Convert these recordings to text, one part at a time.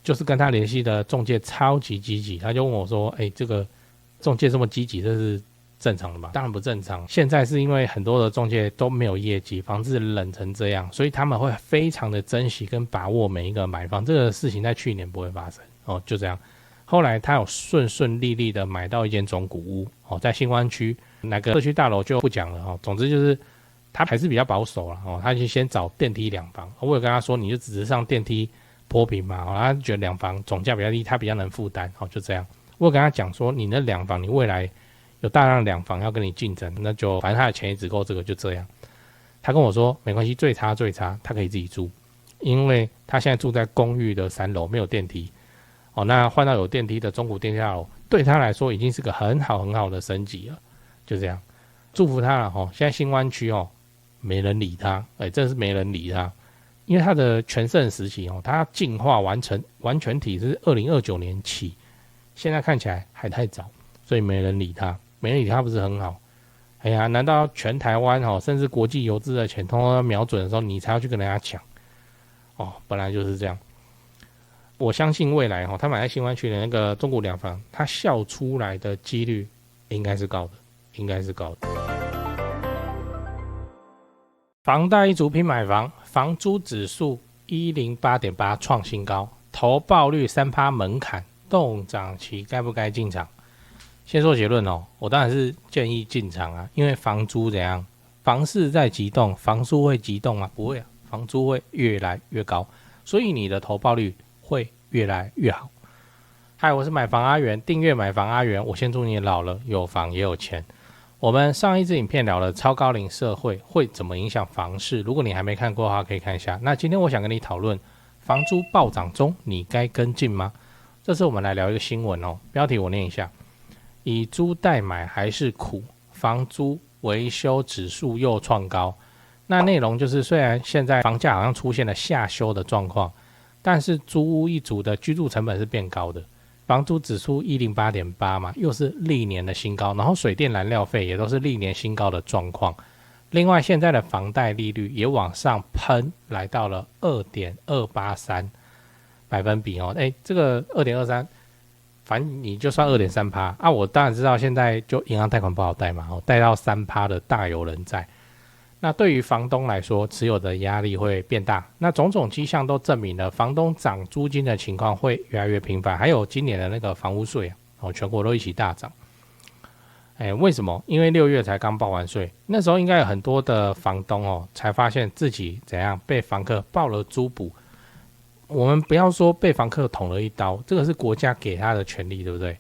就是跟他联系的仲介超级积极，他就问我说：“这个仲介这么积极，这是正常的吗？”当然不正常。现在是因为很多的仲介都没有业绩，房子冷成这样，所以他们会非常的珍惜跟把握每一个买房。这个事情在去年不会发生就这样。后来他有顺利利的买到一间中古屋在新湾区，哪个社区大楼就不讲了总之就是他还是比较保守啦他就先找电梯两房。我有跟他说，你就只是上电梯坡平嘛他觉得两房总价比较低，他比较能负担就这样。我有跟他讲说，你那两房你未来有大量的两房要跟你竞争，那就反正他的钱也只够这个，就这样。他跟我说没关系，最差他可以自己住，因为他现在住在公寓的3楼，没有电梯那换到有电梯的中古电梯大楼，对他来说已经是个很好的升级了。就这样，祝福他了现在新湾区没人理他，真的是没人理他，因为他的全盛时期他进化完全体是2029年起，现在看起来还太早，所以没人理他，没人理他不是很好？难道全台湾甚至国际游资的钱通通要瞄准的时候，你才要去跟人家抢？本来就是这样。我相信未来他买在新湾区的那个中古两房，他笑出来的几率应该是高的。房贷一族拼买房，房租指数108.8创新高，投报率3%门槛，动涨期该不该进场？先说结论我当然是建议进场啊，因为房租怎样？房市在急动，房租会急动吗？不会啊，房租会越来越高，所以你的投报率会越来越好。嗨，我是买房阿元，订阅买房阿元，我先祝你老了有房也有钱。我们上一支影片聊了超高龄社会会怎么影响房市，如果你还没看过的话可以看一下。那今天我想跟你讨论，房租暴涨中你该跟进吗？这次我们来聊一个新闻标题我念一下：以租代买还是苦，房租维修指数又创高。那内容就是虽然现在房价好像出现了下修的状况，但是租屋一族的居住成本是变高的，房租指数108.8嘛，又是历年的新高，然后水电燃料费也都是历年新高的状况。另外现在的房贷利率也往上喷，来到了 2.283%这个 2.23%反正你就算 2.3% 啊，我当然知道现在就银行贷款不好贷嘛贷到 3% 的大有人在。那对于房东来说，持有的压力会变大。那种种迹象都证明了房东涨租金的情况会越来越频繁。还有今年的那个房屋税全国都一起大涨。为什么？因为6月才刚报完税，那时候应该有很多的房东才发现自己怎样被房客报了租补。我们不要说被房客捅了一刀，这个是国家给他的权利，对不对？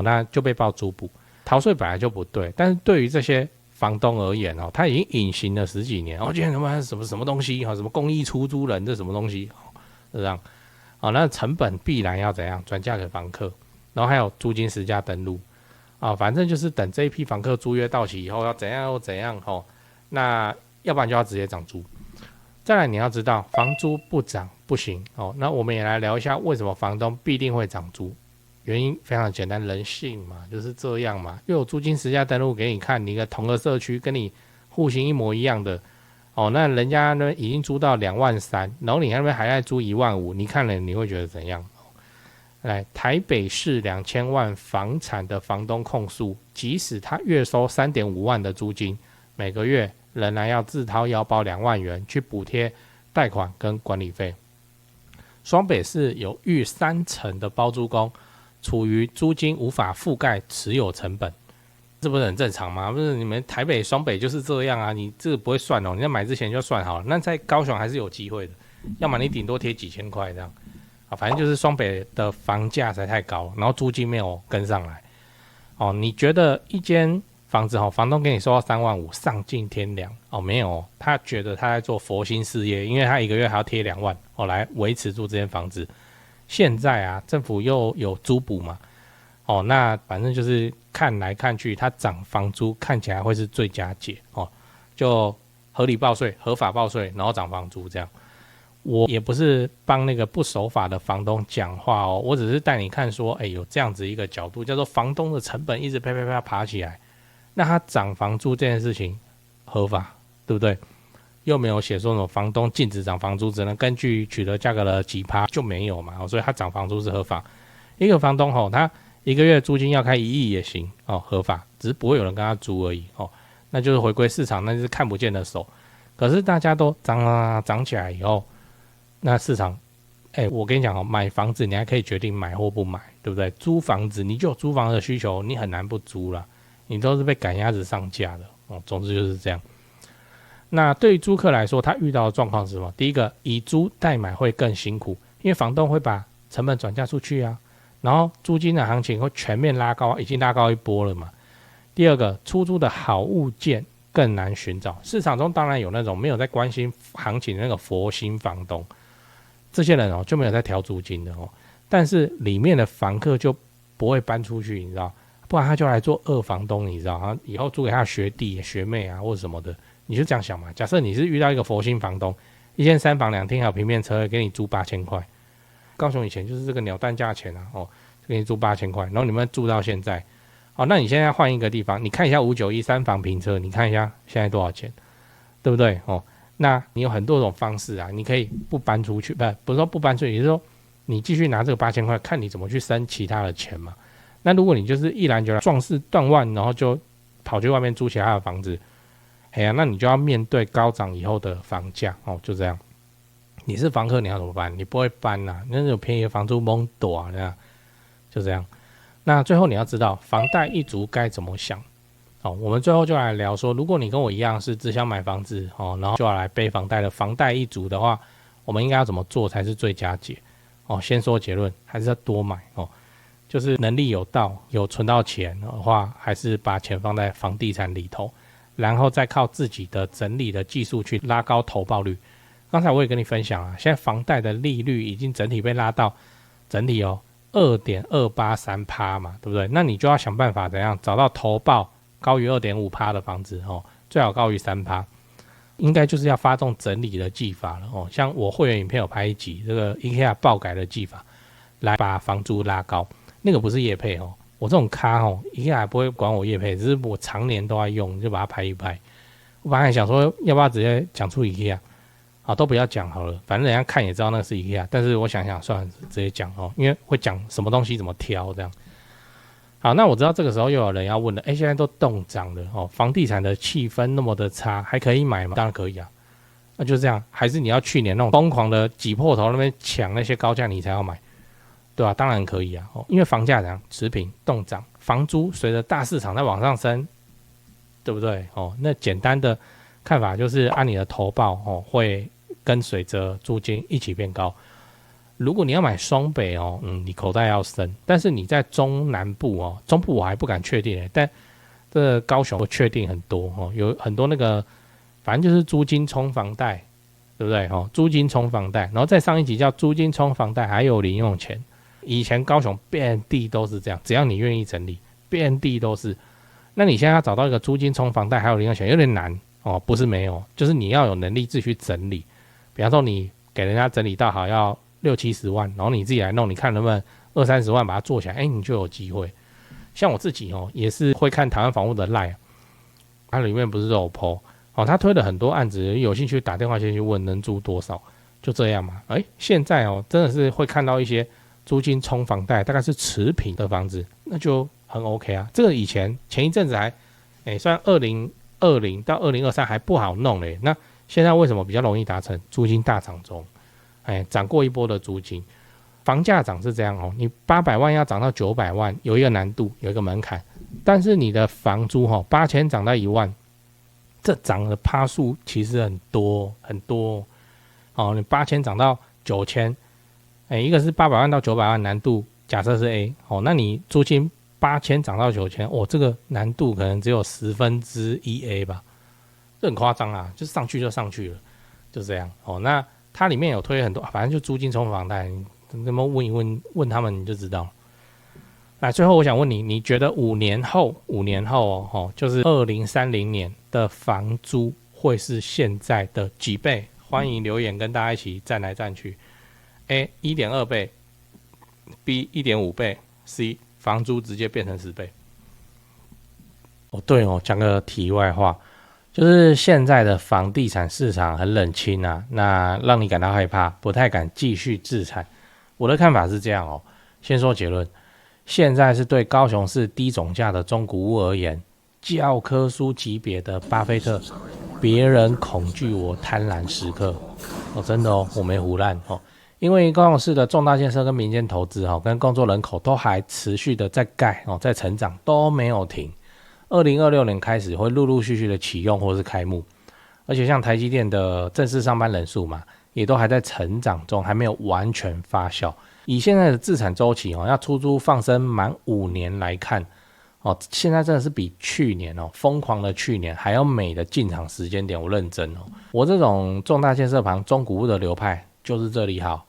那就被报租补，逃税本来就不对。但是对于这些房东而言他已经隐形了10几年今天什么东西什么公益出租人，这什么东西这样那成本必然要怎样转嫁给房客，然后还有租金实价登录反正就是等这一批房客租约到期以后要怎样又怎样那要不然就要直接涨租。再来你要知道，房租不涨不行那我们也来聊一下为什么房东必定会涨租。原因非常简单，人性嘛，就是这样嘛。又有租金实价登录给你看，你一个同个社区跟你户型一模一样的那人家呢已经租到23000，然后你那边还在租15000，你看了你会觉得怎样？来，台北市2000万房产的房东控诉，即使他月收3.5万的租金，每个月仍然要自掏腰包2万元去补贴贷款跟管理费。双北市有逾30%的包租公处于租金无法覆盖持有成本，这不是很正常吗？不是你们台北、双北就是这样啊，你这个不会算你在买之前就算好了。那在高雄还是有机会的，要么你顶多贴几千块这样反正就是双北的房价才太高，然后租金没有跟上来你觉得一间房子房东给你收到3万5，丧尽天良没有他觉得他在做佛心事业，因为他一个月还要贴2万来维持住这间房子。现在政府又有租补嘛那反正就是看来看去，它涨房租看起来会是最佳解就合理报税、合法报税，然后涨房租这样。我也不是帮那个不守法的房东讲话我只是带你看说，有这样子一个角度，叫做房东的成本一直啪爬起来，那他涨房租这件事情合法，对不对？又没有写说什么房东禁止涨房租，只能根据取得价格的几%就没有嘛，所以他涨房租是合法。一个房东他一个月租金要开1亿也行合法，只是不会有人跟他租而已那就是回归市场，那就是看不见的手。可是大家都涨起来以后，那市场我跟你讲买房子你还可以决定买或不买，对不对？租房子你就有租房的需求，你很难不租啦，你都是被赶鸭子上架的总之就是这样。那对于租客来说，他遇到的状况是什么？第一个，以租代买会更辛苦，因为房东会把成本转嫁出去啊，然后租金的行情会全面拉高，已经拉高一波了嘛。第二个，出租的好物件更难寻找，市场中当然有那种没有在关心行情的那个佛心房东，这些人就没有在调租金的但是里面的房客就不会搬出去，你知道，不然他就来做二房东，你知道，他以后租给他学弟学妹啊或者什么的。你就这样想嘛，假设你是遇到一个佛心房东，1间3房2厅还有平面车，给你租8000块，高雄以前就是这个鸟蛋价钱给你租8000块，然后你们住到现在那你现在换一个地方，你看一下591 3房平车，你看一下现在多少钱，对不对那你有很多种方式啊，你可以不搬出去，不是说不搬出去，也就是说你继续拿这个8000块，看你怎么去生其他的钱嘛。那如果你就是毅然决然壮士断腕，然后就跑去外面租其他的房子，那你就要面对高涨以后的房价就这样。你是房客你要怎么办？你不会搬啊，那种便宜的房租蒙躲啊，这样就这样。那最后你要知道房贷一族该怎么想我们最后就来聊说，如果你跟我一样是只想买房子然后就要来背房贷的房贷一族的话，我们应该要怎么做才是最佳解先说结论，还是要多买就是能力有到有存到钱的话，还是把钱放在房地产里头，然后再靠自己的整理的技术去拉高投报率。刚才我也跟你分享现在房贷的利率已经整体被拉到整体2.283% 嘛，对不对？那你就要想办法怎样找到投报高于 2.5% 的房子最好高于 3%， 应该就是要发动整理的技法了像我会员影片有拍一集这个 IKEA 爆改的技法，来把房租拉高。那个不是业配我这种咖IKEA还不会管我业配，只是我常年都在用，就把它拍一拍。我本来想说要不要直接讲出 IKEA都不要讲好了，反正人家看也知道那个是 IKEA， 但是我想想算了，直接讲因为会讲什么东西怎么挑这样。好，那我知道这个时候又有人要问了，现在都冻涨了房地产的气氛那么的差，还可以买吗？当然可以啊，那就这样，还是你要去年那种疯狂的挤破头那边抢那些高价你才要买，对当然可以啊因为房价怎样持平冻涨，房租随着大市场在往上升，对不对那简单的看法就是按你的投报会跟随着租金一起变高。如果你要买双北你口袋要深，但是你在中南部中部我还不敢确定但这高雄我确定很多有很多那个反正就是租金冲房贷，对不对租金冲房贷，然后再上一集叫租金冲房贷还有零用钱。以前高雄遍地都是这样，只要你愿意整理遍地都是。那你现在要找到一个租金冲房贷还有零用钱有点难不是没有，就是你要有能力自己去整理。比方说你给人家整理到好要60-70万，然后你自己来弄，你看能不能20-30万把它做起来，你就有机会。像我自己也是会看台湾房屋的 LINE， 它里面不是都有 po 他推了很多案子，有兴趣打电话先去问能租多少，就这样嘛。现在真的是会看到一些租金冲房贷大概是持平的房子，那就很 OK 啊。这个以前一阵子还虽然2020到2023还不好弄嘞，那现在为什么比较容易达成？租金大涨中涨过一波的租金。房价涨是这样你800万要涨到900万有一个难度，有一个门槛，但是你的房租8000涨到1万，这涨的趴数其实很多很多你8000涨到9000，一个是800万到900万难度假设是 A 那你租金8000涨到9000这个难度可能只有1/10A 吧，这很夸张啊，就上去就上去了，就这样那它里面有推很多，反正就租金冲房贷，你怎么问一问他们你就知道了。来，最后我想问你，你觉得5年后就是2030年的房租会是现在的几倍？欢迎留言跟大家一起站来站去。A 1.2倍， B 1.5倍， C 房租直接变成10倍。对讲个题外话，就是现在的房地产市场很冷清啊，那让你感到害怕，不太敢继续置产。我的看法是这样哦，先说结论，现在是对高雄市低总价的中古屋而言，教科书级别的巴菲特，别人恐惧我贪婪时刻哦，真的哦，我没胡乱哦，因为高雄市的重大建设跟民间投资哦，跟工作人口都还持续的在盖哦，在成长都没有停。2026年开始会陆陆续续的启用或是开幕，而且像台积电的正式上班人数嘛，也都还在成长中，还没有完全发酵。以现在的自产周期要出租放生满5年来看现在真的是比去年疯狂的去年还要美的进场时间点，我认真我这种重大建设旁中古屋的流派就是这里好，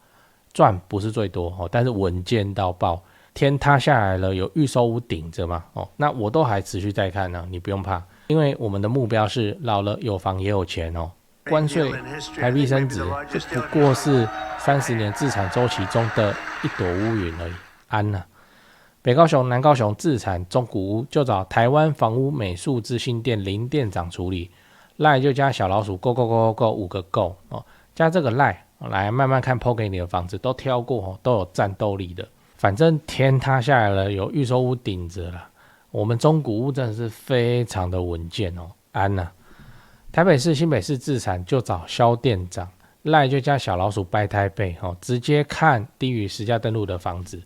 赚不是最多但是稳健到爆。天塌下来了，有预售屋顶着嘛那我都还持续在看呢，你不用怕，因为我们的目标是老了有房也有钱关税台币升值就不过是30年自产周期中的一朵乌云而已，安啊。北高雄、南高雄自产中古屋就找台湾房屋美术资讯店林店长处理，赖就加小老鼠 go go go go 5个 go 加这个赖来慢慢看 po 给你的房子都挑过都有战斗力的。反正天塌下来了，有预售屋顶着了，我们中古屋真的是非常的稳健安啊。台北市、新北市自产就找萧店长，赖就加小老鼠掰台北直接看低于实价登录的房子。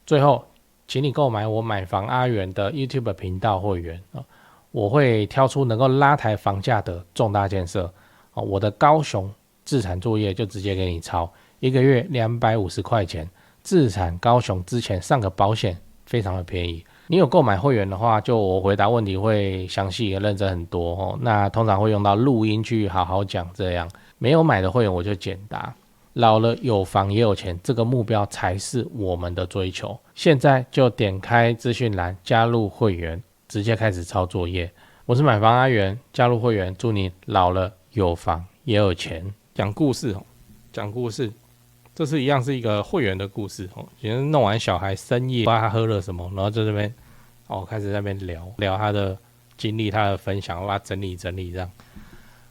最后，请你购买我买房阿元的 YouTube 频道会员我会挑出能够拉抬房价的重大建设我的高雄自产作业就直接给你抄，1个月250块钱。自产高雄之前上个保险非常的便宜，你有购买会员的话，就我回答问题会详细也认真很多那通常会用到录音去好好讲，这样没有买的会员我就简答。老了有房也有钱，这个目标才是我们的追求。现在就点开资讯栏加入会员，直接开始抄作业。我是买房阿元，加入会员，祝你老了有房也有钱。讲故事讲故事。这是一样是一个会员的故事今天弄完小孩深夜不知道他喝了什么，然后在这边开始在那边聊他的经历，他的分享，我把它整理整理，这样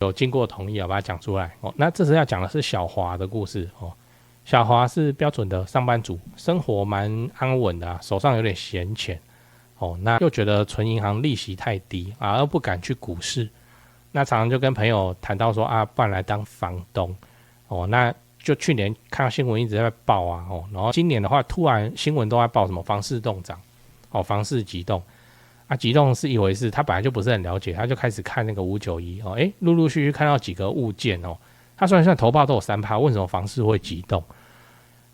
有经过同意把它讲出来那这次要讲的是小华的故事小华是标准的上班族，生活蛮安稳的手上有点闲钱那又觉得存银行利息太低又不敢去股市，那常常就跟朋友谈到说不然来当房东那就去年看到新闻一直在报然后今年的话突然新闻都在报什么房市动涨房市急动急动是一回事，他本来就不是很了解，他就开始看那个591陆陆续续看到几个物件他虽然投报都有 3%， 为什么房市会急动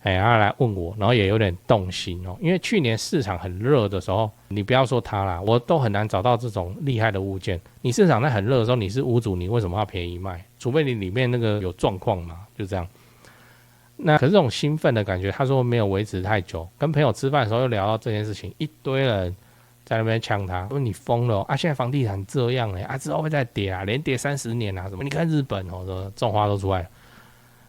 他来问我，然后也有点动心因为去年市场很热的时候，你不要说他啦，我都很难找到这种厉害的物件。你市场在很热的时候，你是屋主，你为什么要便宜卖？除非你里面那个有状况嘛，就这样。那可是这种兴奋的感觉，他说没有维持太久。跟朋友吃饭的时候又聊到这件事情，一堆人在那边呛他，说你疯了现在房地产这样之后会再跌连跌30年什么？你看日本这种话都出来了。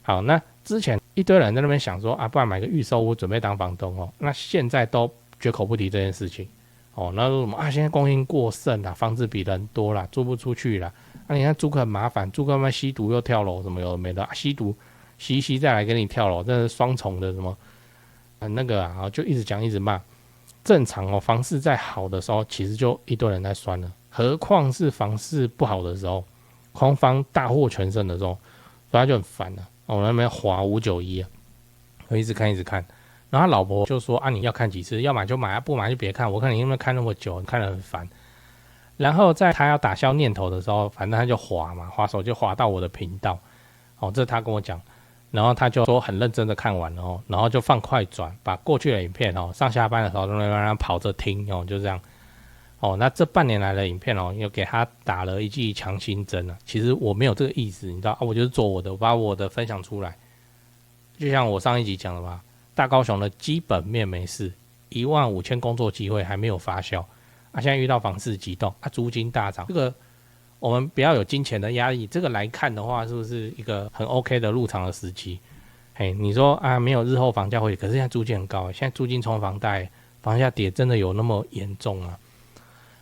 好，那之前一堆人在那边想说不然买个预售屋准备当房东那现在都绝口不提这件事情那说什么现在供应过剩房子比人多啦，租不出去啦你看租客很麻烦，租客慢吸毒又跳楼什么有的没的吸毒吸再来给你跳楼，这是双重的什么那个就一直讲一直骂。正常房市在好的时候其实就一堆人在酸了，何况是房市不好的时候，空方大获全胜的时候，所以他就很烦了我那边滑591我一直看一直看，然后他老婆就说你要看几次，要买就买不买就别看，我看你有没有看那么久，看得很烦。然后在他要打消念头的时候，反正他就滑嘛，滑手就滑到我的频道这是他跟我讲，然后他就说很认真的看完了然后就放快转，把过去的影片上下班的时候让他跑着听就这样那这半年来的影片又给他打了一剂强心针其实我没有这个意思，你知道我就是做我的，我把我的分享出来。就像我上一集讲的吧，大高雄的基本面没事，15000工作机会还没有发酵现在遇到房市急动租金大涨，这个我们不要有金钱的压力，这个来看的话是不是一个很 OK 的入场的时机？你说没有日后房价会，可是现在租金很高，现在租金冲房贷，房价跌真的有那么严重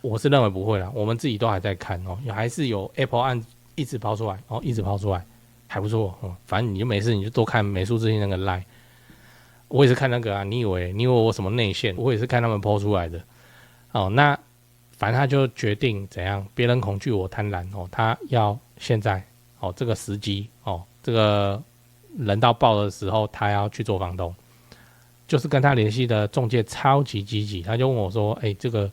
我是认为不会啦，我们自己都还在看哦，还是有 Apple 案一直抛出来哦，一直抛出来，还不错哦。反正你就没事，你就多看美术之星那个 Line， 我也是看那个啊。你以为我什么内线？我也是看他们抛出来的哦。那反正他就决定怎样，别人恐惧我贪婪哦，他要现在哦这个时机哦，这个人到爆的时候，他要去做房东。就是跟他联系的仲介超级积极，他就问我说：“这个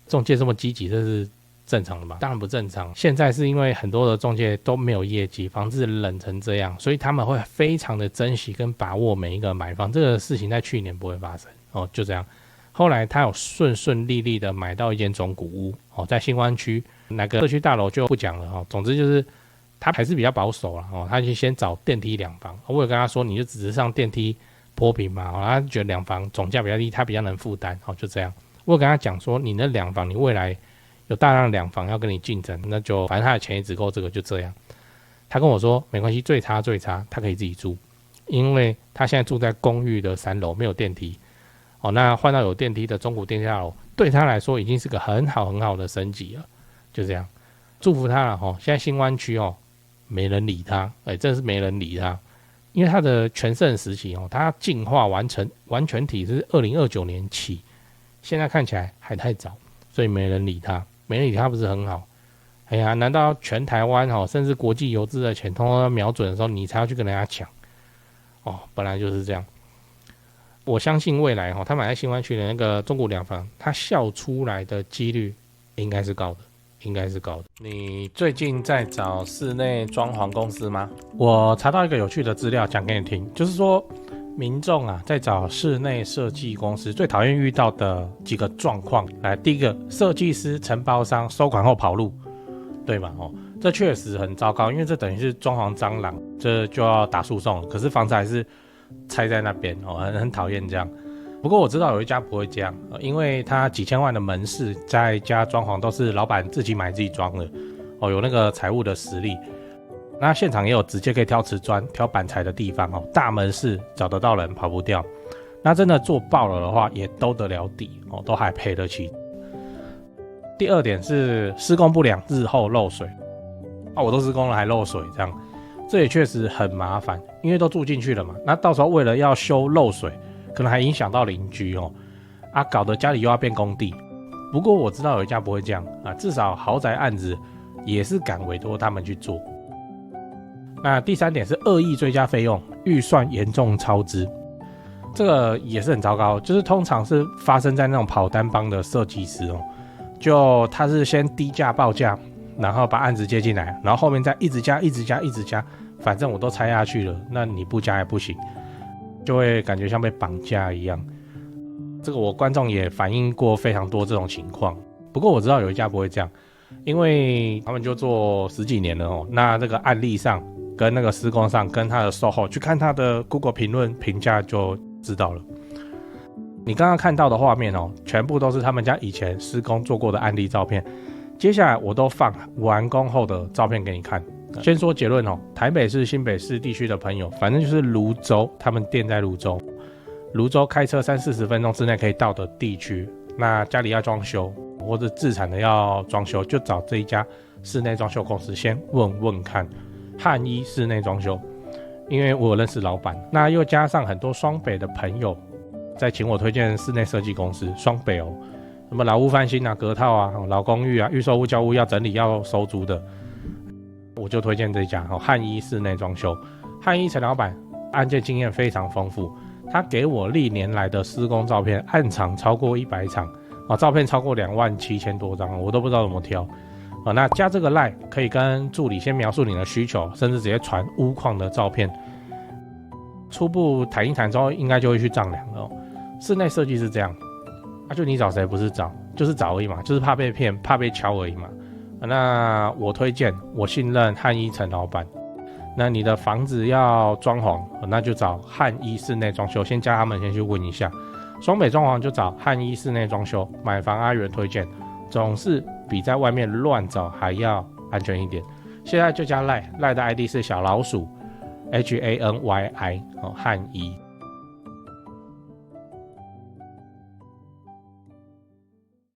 仲介这么积极，这是正常的吗？”当然不正常。现在是因为很多的仲介都没有业绩，房子冷成这样，所以他们会非常的珍惜跟把握每一个买房。这个事情在去年不会发生哦，就这样。后来他有顺利利的买到一间中古屋哦，在新湾区那个社区大楼就不讲了哦。总之就是他还是比较保守啦哦，他就先找电梯两房。我有跟他说，你就只是上电梯坡平嘛，他觉得两房总价比较低，他比较能负担，就这样。我有跟他讲说，你那两房，你未来有大量两房要跟你竞争，那就反正他的钱也只够这个，就这样。他跟我说没关系，最差他可以自己住，因为他现在住在公寓的3楼，没有电梯。那换到有电梯的中古电梯大楼，对他来说已经是个很好的升级了，就这样。祝福他了现在新湾区没人理他，真的是没人理他。因为它的全盛时期它进化完全体是2029年起，现在看起来还太早，所以没人理他，不是很好。难道全台湾甚至国际游资的钱通通要瞄准的时候，你才要去跟人家抢？本来就是这样。我相信未来他买在新湾区的那个中古两房，他笑出来的几率应该是高的。你最近在找室内装潢公司吗？我查到一个有趣的资料讲给你听，就是说民众在找室内设计公司最讨厌遇到的几个状况。来，第一个，设计师承包商收款后跑路，对吧？这确实很糟糕，因为这等于是装潢蟑螂，这就要打诉讼，可是房子还是拆在那边很讨厌这样。不过我知道有一家不会这样，因为他几千万的门市，在家装潢都是老板自己买自己装的有那个财务的实力。那现场也有直接可以挑瓷砖、挑板材的地方大门市找得到人，跑不掉。那真的做爆了的话，也兜得了底都还赔得起。第二点是施工不良，日后漏水我都施工了还漏水，这也确实很麻烦，因为都住进去了嘛。那到时候为了要修漏水，可能还影响到邻居搞得家里又要变工地。不过我知道有一家不会这样至少豪宅案子也是敢委托他们去做。那第三点是恶意追加费用，预算严重超支，这个也是很糟糕，就是通常是发生在那种跑单帮的设计师就他是先低价报价，然后把案子接进来，然后后面再一直加，反正我都拆下去了，那你不加也不行，就会感觉像被绑架一样。这个我观众也反映过非常多这种情况。不过我知道有一家不会这样，因为他们就做10几年了那这个案例上跟那个施工上跟他的售后去看他的 Google 评论评价就知道了。你刚刚看到的画面全部都是他们家以前施工做过的案例照片。接下来我都放完工后的照片给你看。先说结论台北市、新北市地区的朋友，反正就是泸州，他们店在泸州开车30-40分钟之内可以到的地区，那家里要装修或者自产的要装修，就找这一家室内装修公司先问问看。汉一室内装修，因为我有认识老板，那又加上很多双北的朋友在请我推荐室内设计公司。双北什么老屋翻新隔套老公寓预售屋交屋要整理要收租的，我就推荐这一家汉一室内装修。汉一陈老板案件经验非常丰富，他给我历年来的施工照片，案场超过100场照片超过27000多张，我都不知道怎么挑那加这个 LINE 可以跟助理先描述你的需求，甚至直接传屋况的照片，初步谈一谈之后应该就会去丈量了室内设计是这样就你找谁不是找，就是找而已嘛，就是怕被骗怕被敲而已嘛那我推荐我信任汉一陈老板。那你的房子要装潢那就找汉一室内装修，先加他们先去问一下。双北装潢就找汉一室内装修，买房阿元推荐，总是比在外面乱找还要安全一点。现在就加 LINE 的 ID 是小老鼠HANYI 汉一。